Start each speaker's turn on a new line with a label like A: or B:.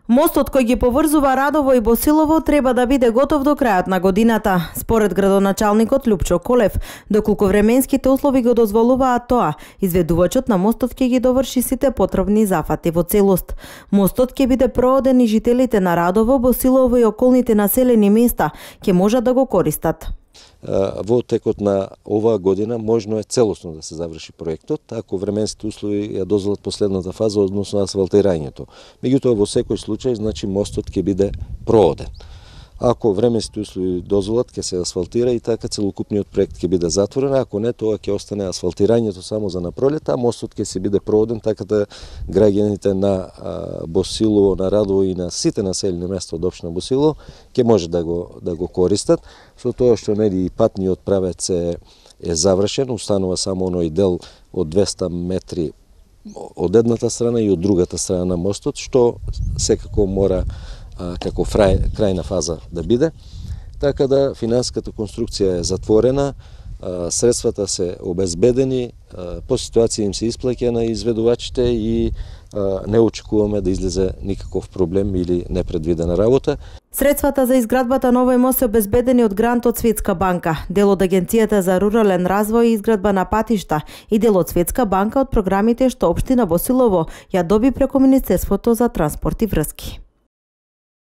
A: Мостот кој ги поврзува Радово и Босилово треба да биде готов до крајот на годината. Според градоначалникот Лупчо Колев, доколку временските услови го дозволуваат тоа, изведувачот на мостот ќе ги доврши сите потребни зафати во целост. Мостот ќе биде прооден и жителите на Радово, Босилово и околните населени места ќе можат да го користат.
B: Во текот на оваа година можно е целосно да се заврши проектот, ако временските услови ја дозволат последната фаза односно асфалтирањето. Меѓутоа во секој случај значи мостот ќе биде прооден. Ако временските услови дозволат, ќе се асфалтира и така целокупниот проект ќе биде затворен, ако не, тоа ќе остане асфалтирањето само за напролет, а мостот ќе се биде прооден, така да граѓаните на Босилово, на Радово и на сите населени места од општина Босилово ќе може да го користат, со тоа што нели и патниот правец е завршен, останува само оној дел од 200 метри од едната страна и од другата страна на мостот, што секако мора како крајна фаза да биде, така да финансиската конструкција е затворена, средствата се обезбедени, по ситуација им се исплаќа на изведувачите и не очекуваме да излезе никаков проблем или непредвидена работа.
A: Средствата за изградбата на овој мост се обезбедени од грант од Светска банка, дел од Агенцијата за рурален развој и изградба на патишта и дел од Светска банка од програмите што општина Босилово ја доби преку Министерството за транспорт и врски.